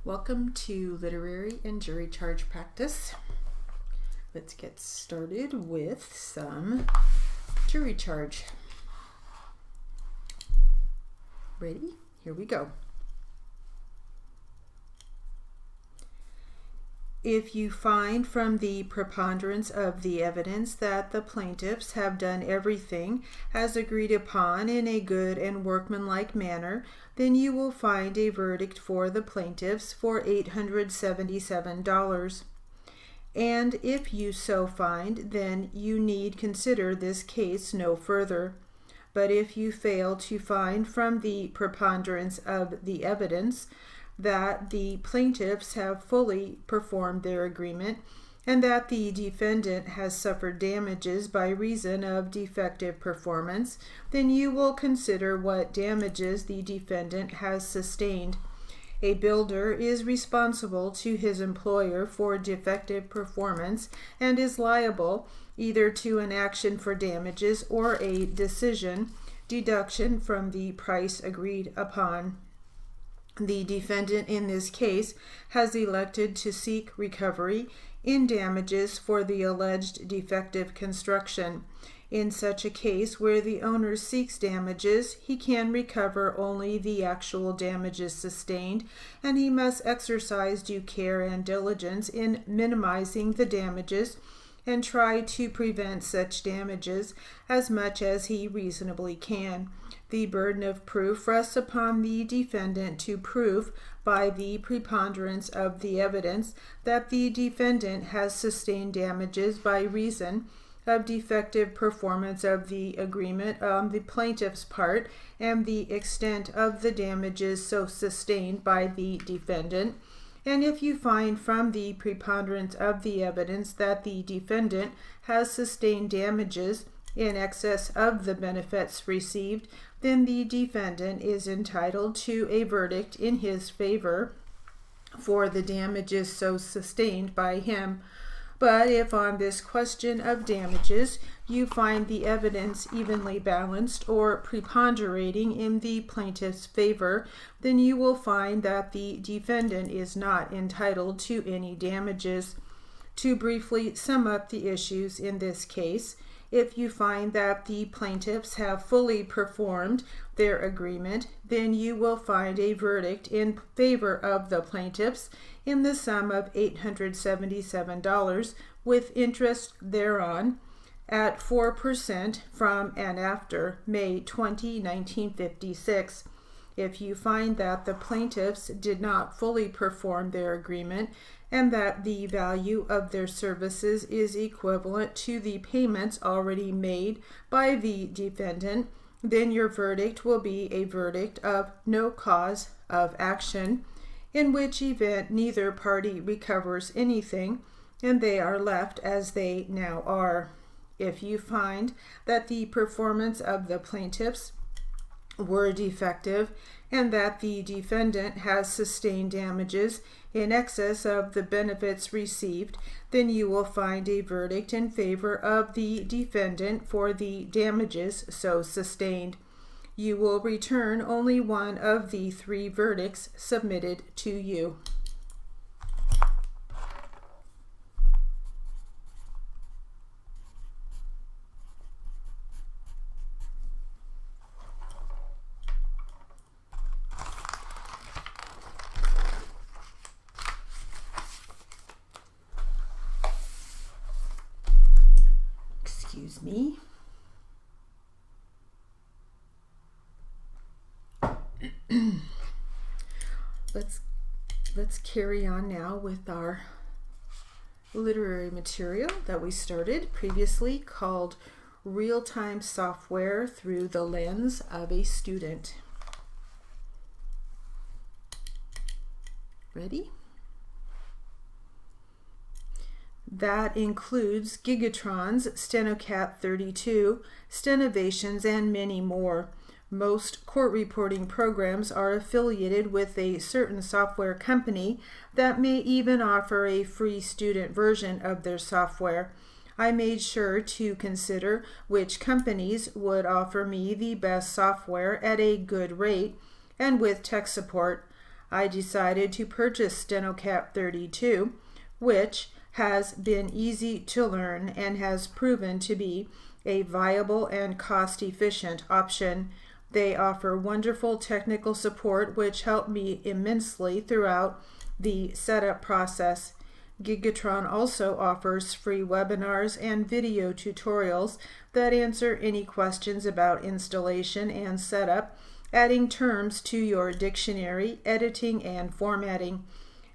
Welcome to literary and jury charge practice. Let's get started with some jury charge. Ready? Here we go. If you find from the preponderance of the evidence that the plaintiffs have done everything as agreed upon in a good and workmanlike manner, then you will find a verdict for the plaintiffs for $877. And if you so find, then you need consider this case no further. But if you fail to find from the preponderance of the evidence that the plaintiffs have fully performed their agreement, and that the defendant has suffered damages by reason of defective performance, then you will consider what damages the defendant has sustained. A builder is responsible to his employer for defective performance and is liable either to an action for damages or a deduction from the price agreed upon. The defendant in this case has elected to seek recovery in damages for the alleged defective construction. In such a case where the owner seeks damages, he can recover only the actual damages sustained, and he must exercise due care and diligence in minimizing the damages and try to prevent such damages as much as he reasonably can. The burden of proof rests upon the defendant to prove by the preponderance of the evidence that the defendant has sustained damages by reason of defective performance of the agreement on the plaintiff's part, and the extent of the damages so sustained by the defendant. And if you find from the preponderance of the evidence that the defendant has sustained damages in excess of the benefits received, then the defendant is entitled to a verdict in his favor for the damages so sustained by him. But if on this question of damages you find the evidence evenly balanced or preponderating in the plaintiff's favor, then you will find that the defendant is not entitled to any damages. To briefly sum up the issues in this case, if you find that the plaintiffs have fully performed their agreement, then you will find a verdict in favor of the plaintiffs in the sum of $877 with interest thereon at 4% from and after May 20, 1956. If you find that the plaintiffs did not fully perform their agreement and that the value of their services is equivalent to the payments already made by the defendant, then your verdict will be a verdict of no cause of action, in which event neither party recovers anything and they are left as they now are. If you find that the performance of the plaintiffs were defective and that the defendant has sustained damages in excess of the benefits received, then you will find a verdict in favor of the defendant for the damages so sustained. You will return only one of the three verdicts submitted to you. Excuse me. Let's carry on now with our literary material that we started previously, called RealTime Software Through the Lens of a Student. Ready? That includes Gigatron's StenoCat 32, Stenovations, and many more. Most court reporting programs are affiliated with a certain software company that may even offer a free student version of their software. I made sure to consider which companies would offer me the best software at a good rate and with tech support. I decided to purchase StenoCap 32, which has been easy to learn and has proven to be a viable and cost-efficient option. They offer wonderful technical support which helped me immensely throughout the setup process. Gigatron also offers free webinars and video tutorials that answer any questions about installation and setup, adding terms to your dictionary, editing, and formatting.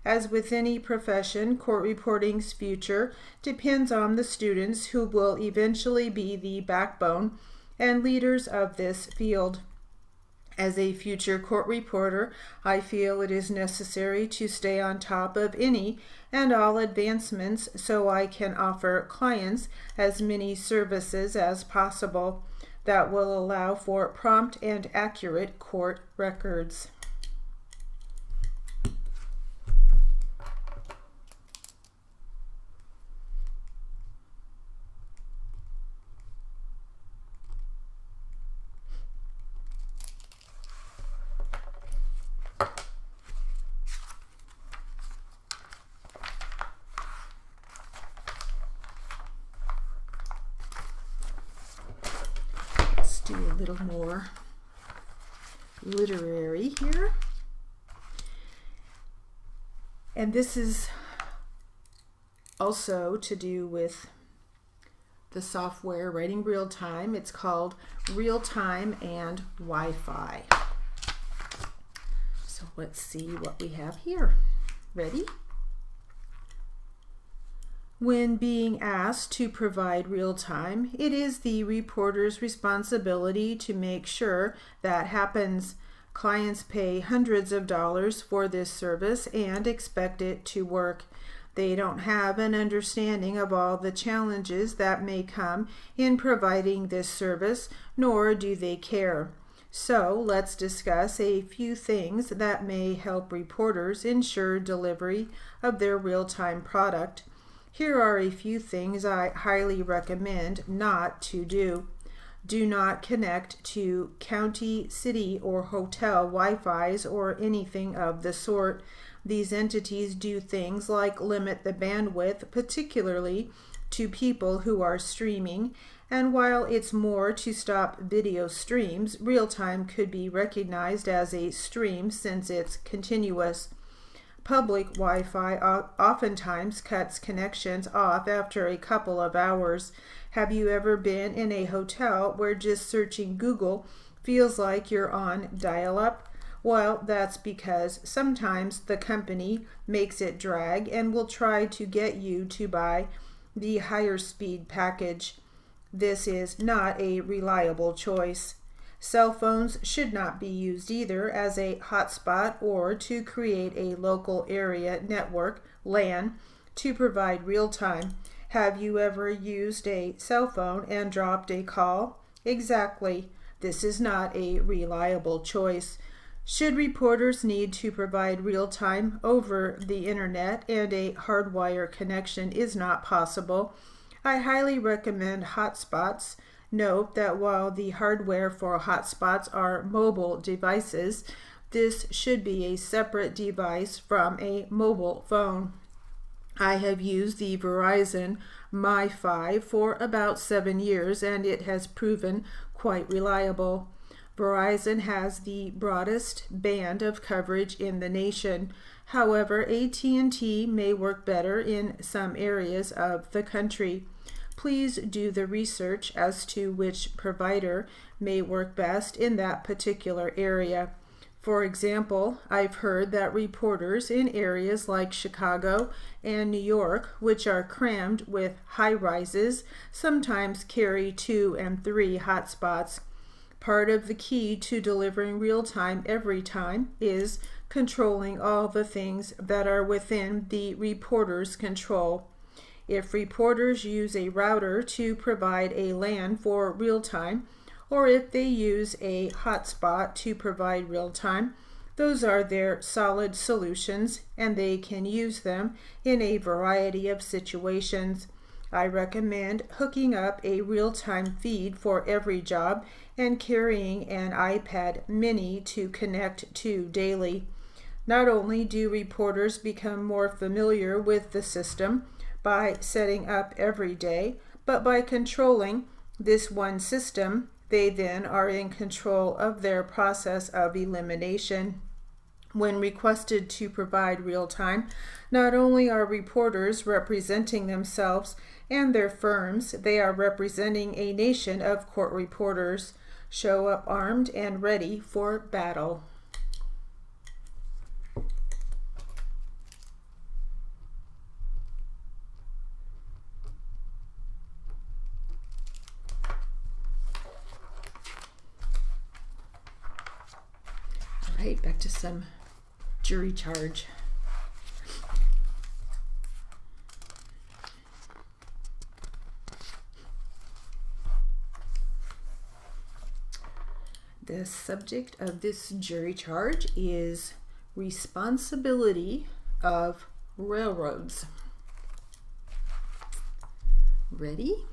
As with any profession, court reporting's future depends on the students who will eventually be the backbone and leaders of this field. As a future court reporter, I feel it is necessary to stay on top of any and all advancements so I can offer clients as many services as possible that will allow for prompt and accurate court records. Do a little more literary here. And this is also to do with the software writing RealTime. It's called RealTime and Wi-Fi. So let's see what we have here. Ready? When being asked to provide RealTime, it is the reporter's responsibility to make sure that happens. Clients pay hundreds of dollars for this service and expect it to work. They don't have an understanding of all the challenges that may come in providing this service, nor do they care. So let's discuss a few things that may help reporters ensure delivery of their RealTime product. Here are a few things I highly recommend not to do. Do not connect to county, city, or hotel Wi-Fi's or anything of the sort. These entities do things like limit the bandwidth, particularly to people who are streaming, and while it's more to stop video streams, RealTime could be recognized as a stream since it's continuous. Public Wi-Fi oftentimes cuts connections off after a couple of hours. Have you ever been in a hotel where just searching Google feels like you're on dial-up? Well, that's because sometimes the company makes it drag and will try to get you to buy the higher speed package. This is not a reliable choice. Cell phones should not be used either as a hotspot or to create a local area network, LAN, to provide RealTime. Have you ever used a cell phone and dropped a call? Exactly. This is not a reliable choice. Should reporters need to provide RealTime over the internet and a hardwire connection is not possible, I highly recommend hotspots. Note that while the hardware for hotspots are mobile devices, this should be a separate device from a mobile phone. I have used the Verizon Mi-Fi for about 7 years and it has proven quite reliable. Verizon has the broadest band of coverage in the nation. However, AT&T may work better in some areas of the country. Please do the research as to which provider may work best in that particular area. For example, I've heard that reporters in areas like Chicago and New York, which are crammed with high-rises, sometimes carry 2 and 3 hotspots. Part of the key to delivering RealTime every time is controlling all the things that are within the reporter's control. If reporters use a router to provide a LAN for RealTime, or if they use a hotspot to provide RealTime, those are their solid solutions and they can use them in a variety of situations. I recommend hooking up a RealTime feed for every job and carrying an iPad mini to connect to daily. Not only do reporters become more familiar with the system by setting up every day, but by controlling this one system, they then are in control of their process of elimination. When requested to provide real time, not only are reporters representing themselves and their firms, they are representing a nation of court reporters. Show up armed and ready for battle. All right, back to some jury charge. The subject of this jury charge is responsibility of railroads. Ready?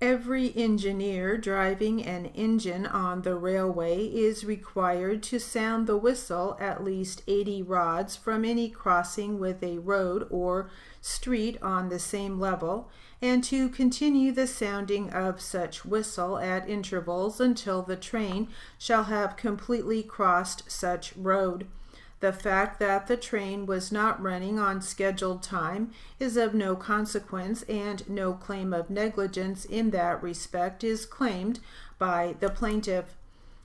Every engineer driving an engine on the railway is required to sound the whistle at least 80 rods from any crossing with a road or street on the same level, and to continue the sounding of such whistle at intervals until the train shall have completely crossed such road. The fact that the train was not running on scheduled time is of no consequence, and no claim of negligence in that respect is claimed by the plaintiff.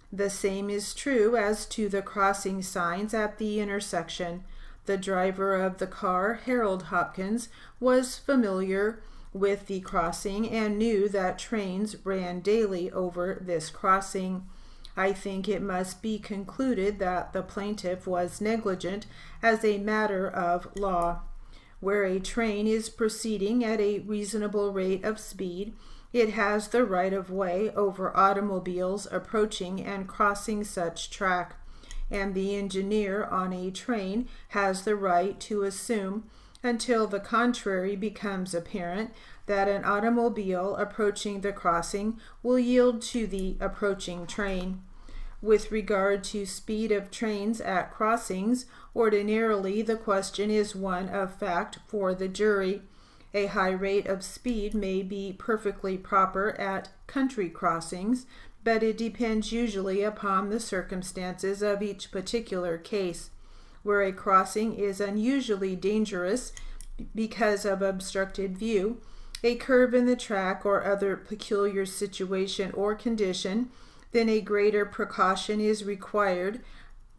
The same is true as to the crossing signs at the intersection. The driver of the car, Harold Hopkins, was familiar with the crossing and knew that trains ran daily over this crossing. I think it must be concluded that the plaintiff was negligent as a matter of law. Where a train is proceeding at a reasonable rate of speed, it has the right of way over automobiles approaching and crossing such track, and the engineer on a train has the right to assume, until the contrary becomes apparent, that an automobile approaching the crossing will yield to the approaching train. With regard to speed of trains at crossings, ordinarily the question is one of fact for the jury. A high rate of speed may be perfectly proper at country crossings, but it depends usually upon the circumstances of each particular case. Where a crossing is unusually dangerous because of obstructed view, a curve in the track, or other peculiar situation or condition, then a greater precaution is required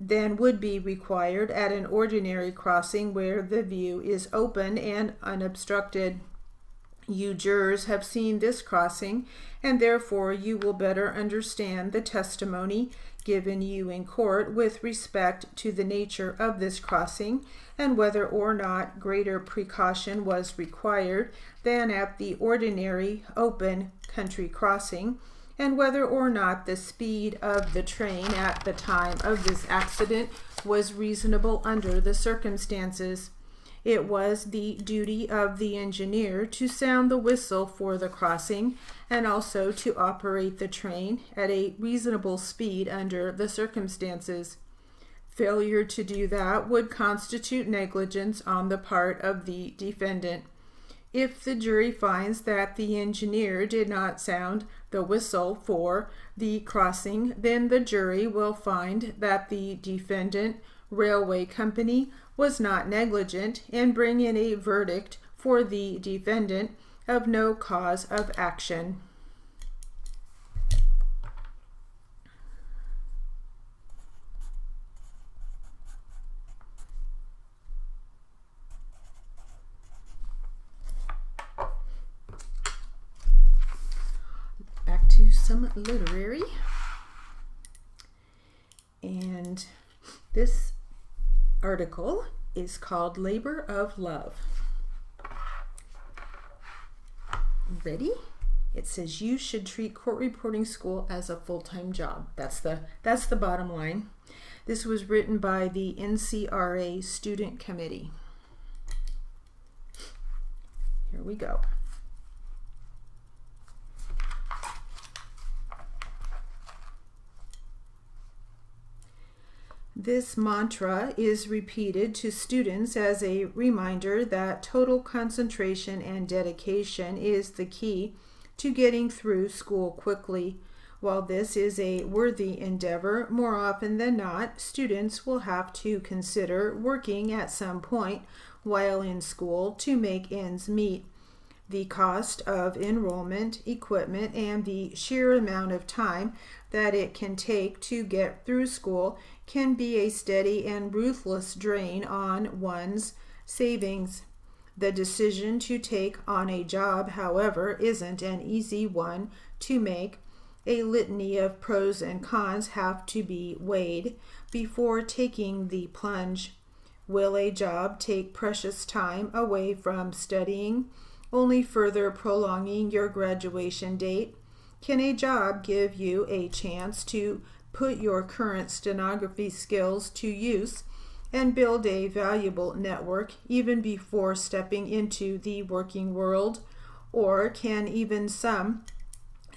than would be required at an ordinary crossing where the view is open and unobstructed. You jurors have seen this crossing, and therefore you will better understand the testimony given you in court with respect to the nature of this crossing, and whether or not greater precaution was required than at the ordinary open country crossing, and whether or not the speed of the train at the time of this accident was reasonable under the circumstances. It was the duty of the engineer to sound the whistle for the crossing, and also to operate the train at a reasonable speed under the circumstances. Failure to do that would constitute negligence on the part of the defendant. If the jury finds that the engineer did not sound the whistle for the crossing, then the jury will find that the defendant, railway company, was not negligent, and bring in a verdict for the defendant of no cause of action. Back to some literary. And this article is called Labor of Love. Ready? It says you should treat court reporting school as a full-time job. That's the bottom line. This was written by the NCRA Student Committee. Here we go. This mantra is repeated to students as a reminder that total concentration and dedication is the key to getting through school quickly. While this is a worthy endeavor, more often than not, students will have to consider working at some point while in school to make ends meet. The cost of enrollment, equipment, and the sheer amount of time that it can take to get through school can be a steady and ruthless drain on one's savings. The decision to take on a job, however, isn't an easy one to make. A litany of pros and cons have to be weighed before taking the plunge. Will a job take precious time away from studying, only further prolonging your graduation date? Can a job give you a chance to put your current stenography skills to use and build a valuable network even before stepping into the working world? Or can even some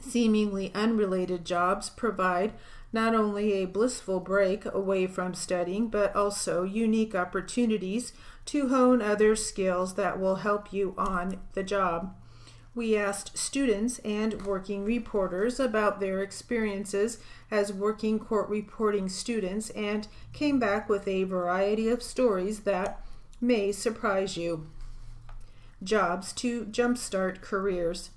seemingly unrelated jobs provide not only a blissful break away from studying, but also unique opportunities to hone other skills that will help you on the job? We asked students and working reporters about their experiences as working court reporting students and came back with a variety of stories that may surprise you. Jobs to jumpstart careers.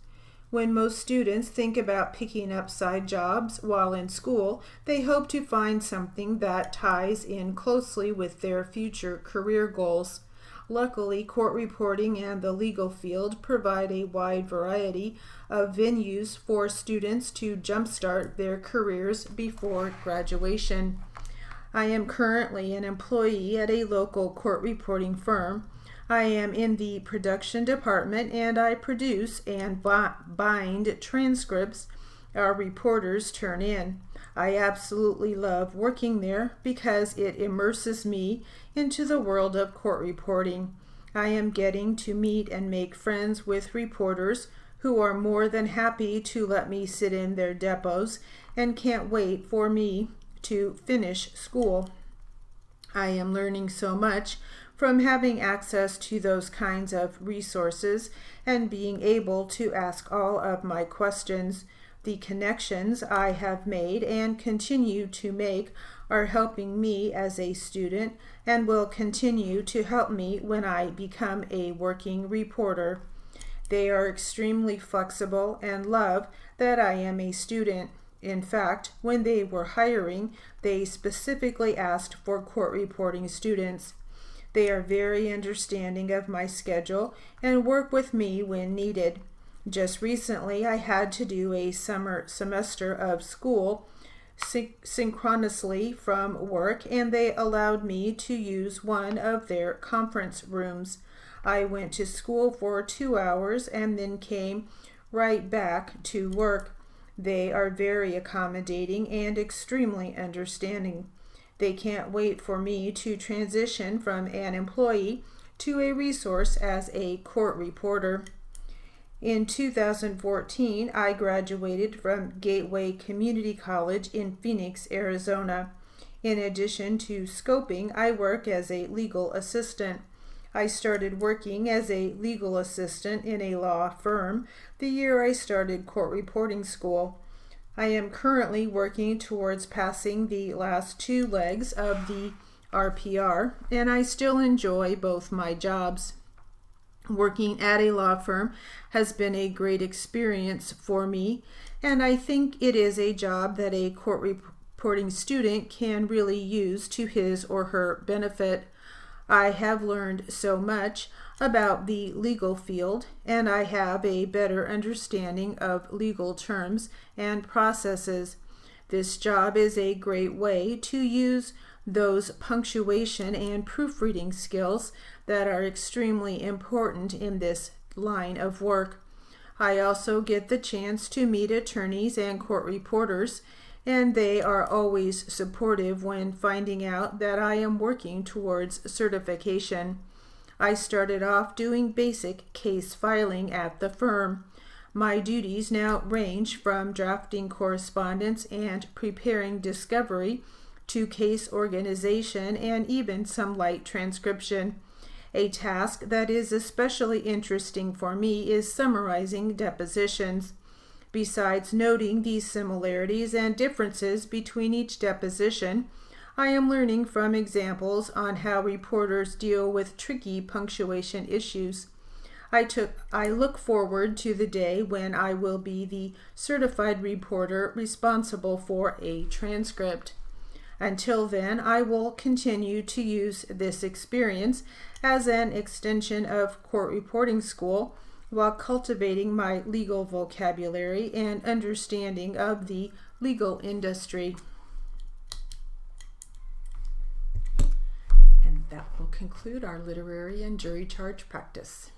When most students think about picking up side jobs while in school, they hope to find something that ties in closely with their future career goals. Luckily, court reporting and the legal field provide a wide variety of venues for students to jumpstart their careers before graduation. I am currently an employee at a local court reporting firm. I am in the production department and I produce and bind transcripts our reporters turn in. I absolutely love working there because it immerses me into the world of court reporting. I am getting to meet and make friends with reporters who are more than happy to let me sit in their depots and can't wait for me to finish school. I am learning so much from having access to those kinds of resources and being able to ask all of my questions. The connections I have made and continue to make are helping me as a student and will continue to help me when I become a working reporter. They are extremely flexible and love that I am a student. In fact, when they were hiring, they specifically asked for court reporting students. They are very understanding of my schedule and work with me when needed. Just recently, I had to do a semester of school synchronously from work, and they allowed me to use one of their conference rooms. I went to school for 2 hours and then came right back to work. They are very accommodating and extremely understanding. They can't wait for me to transition from an employee to a resource as a court reporter. In 2014, I graduated from Gateway Community College in Phoenix, Arizona. In addition to scoping, I work as a legal assistant. I started working as a legal assistant in a law firm the year I started court reporting school. I am currently working towards passing the last 2 legs of the RPR, and I still enjoy both my jobs. Working at a law firm has been a great experience for me, and I think it is a job that a court reporting student can really use to his or her benefit. I have learned so much about the legal field, and I have a better understanding of legal terms and processes. This job is a great way to use those punctuation and proofreading skills that are extremely important in this line of work. I also get the chance to meet attorneys and court reporters, and they are always supportive when finding out that I am working towards certification. I started off doing basic case filing at the firm. My duties now range from drafting correspondence and preparing discovery to case organization and even some light transcription. A task that is especially interesting for me is summarizing depositions. Besides noting these similarities and differences between each deposition, I am learning from examples on how reporters deal with tricky punctuation issues. I look forward to the day when I will be the certified reporter responsible for a transcript. Until then, I will continue to use this experience as an extension of court reporting school while cultivating my legal vocabulary and understanding of the legal industry. And that will conclude our literary and jury charge practice.